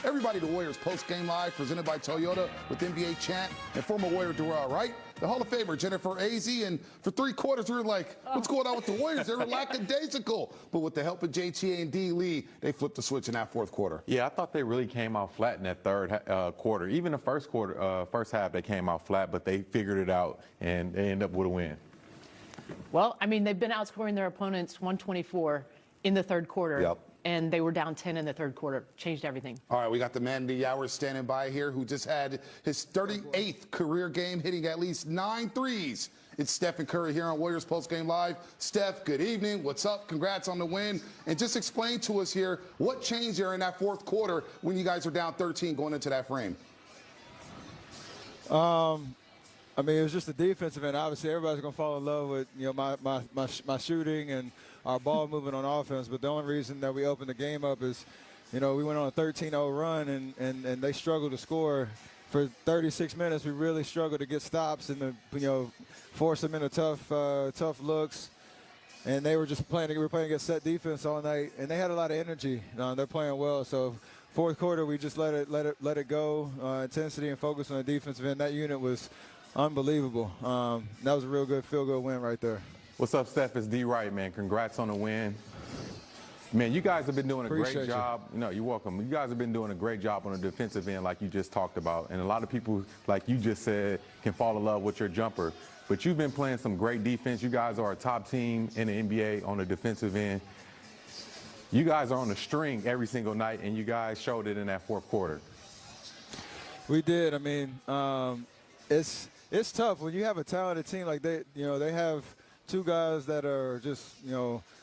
Everybody, the Warriors post-game live presented by Toyota with NBA champ and former Warrior Durrell, right? The Hall of Famer, Jennifer Azzi, and for 3 quarters, we were like, what's going on with the Warriors? They were lackadaisical. But with the help of JTA and D. Lee, they flipped the switch in that fourth quarter. Yeah, I thought they really came out flat in that third quarter. Even the first half, they came out flat, but they figured it out, and they ended up with a win. Well, I mean, they've been outscoring their opponents 124 in the third quarter. Yep. And they were down 10 in the third quarter. Changed everything. All right, we got the man of the hour standing by here who just had his 38th career game, hitting at least 9 threes. It's Steph Curry here on Warriors Post Game Live. Steph, good evening. What's up? Congrats on the win. And just explain to us here what changed there in that fourth quarter when you guys were down 13 going into that frame. I mean, it was just the defensive end. Obviously, everybody's going to fall in love with, my shooting and our ball movement on offense. But the only reason that we opened the game up is, we went on a 13-0 run, and they struggled to score. For 36 minutes, we really struggled to get stops and force them into tough looks. And they were just playing against set defense all night, and they had a lot of energy. They're playing well. So fourth quarter, we just let it go, intensity and focus on the defensive end. That unit was unbelievable. That was a real good field-goal win right there. What's up, Steph? It's D. Wright, man. Congrats on the win. Man, you guys have been doing a great job. No, you're welcome. You guys have been doing a great job on the defensive end like you just talked about. And a lot of people, like you just said, can fall in love with your jumper. But you've been playing some great defense. You guys are a top team in the NBA on the defensive end. You guys are on the string every single night, and you guys showed it in that fourth quarter. We did. I mean, it's tough when you have a talented team like they have 2 guys that are just,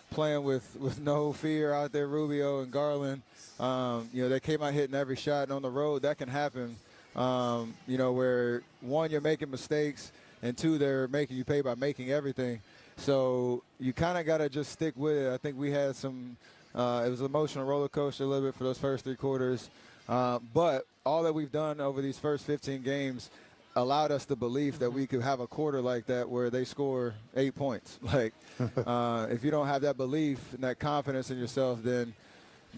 playing with no fear out there, Rubio and Garland. They came out hitting every shot, and on the road that can happen, where 1, you're making mistakes, and 2, they're making you pay by making everything. So you kind of got to just stick with it. I think we had some it was an emotional roller coaster a little bit for those first 3 quarters. But all that we've done over these first 15 games allowed us the belief that we could have a quarter like that where they score 8 points. Like, if you don't have that belief and that confidence in yourself, then,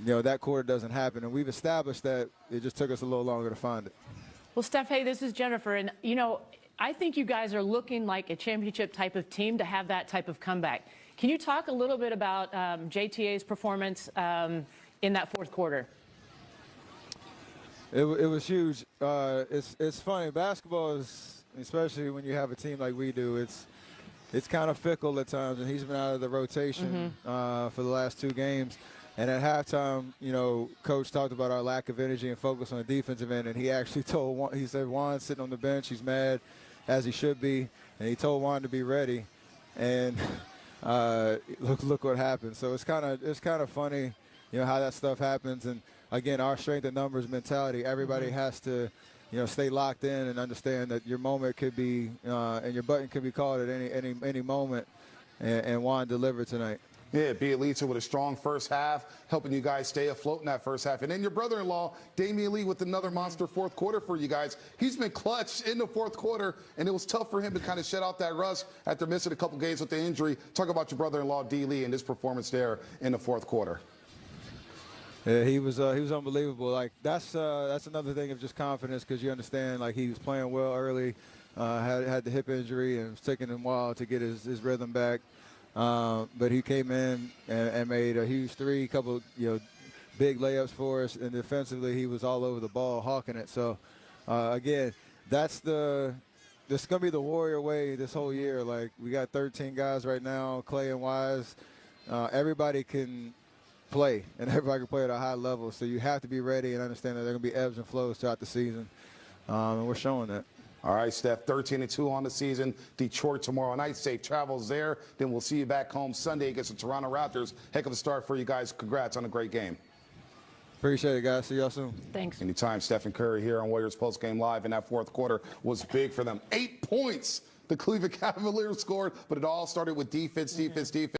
that quarter doesn't happen. And we've established that. It just took us a little longer to find it. Well, Steph, hey, this is Jennifer. And, I think you guys are looking like a championship type of team to have that type of comeback. Can you talk a little bit about JTA's performance in that fourth quarter? It was huge. It's funny. Basketball is, especially when you have a team like we do, it's kind of fickle at times. And he's been out of the rotation for the last 2 games. And at halftime, Coach talked about our lack of energy and focus on the defensive end. And he actually he said Juan's sitting on the bench. He's mad, as he should be. And he told Juan to be ready. And look what happened. So it's kind of funny, how that stuff happens. And again, our strength in numbers mentality. Everybody has to, stay locked in and understand that your moment could be, and your button could be called at any moment. And Juan delivered tonight. Yeah, Bielitsa with a strong first half, helping you guys stay afloat in that first half. And then your brother-in-law, Damian Lee, with another monster fourth quarter for you guys. He's been clutch in the fourth quarter, and it was tough for him to kind of shed out that rust after missing a couple games with the injury. Talk about your brother-in-law, D. Lee, and his performance there in the fourth quarter. Yeah, he was unbelievable. Like that's another thing of just confidence, because you understand, like, he was playing well early, had the hip injury, and it was taking him a while to get his rhythm back. But he came in and made a huge 3, couple big layups for us, and defensively he was all over the ball, hawking it. So again, this is gonna be the Warrior way this whole year. Like, we got 13 guys right now, Clay and Wise. Everybody can play, and everybody can play at a high level. So you have to be ready and understand that there are going to be ebbs and flows throughout the season, and we're showing that. All right, Steph, 13-2 on the season. Detroit tomorrow night. Safe travels there. Then we'll see you back home Sunday against the Toronto Raptors. Heck of a start for you guys. Congrats on a great game. Appreciate it, guys. See y'all soon. Thanks. Anytime. Steph Curry here on Warriors Post Game Live, and that fourth quarter was big for them. 8 points the Cleveland Cavaliers scored, but it all started with defense, defense, defense.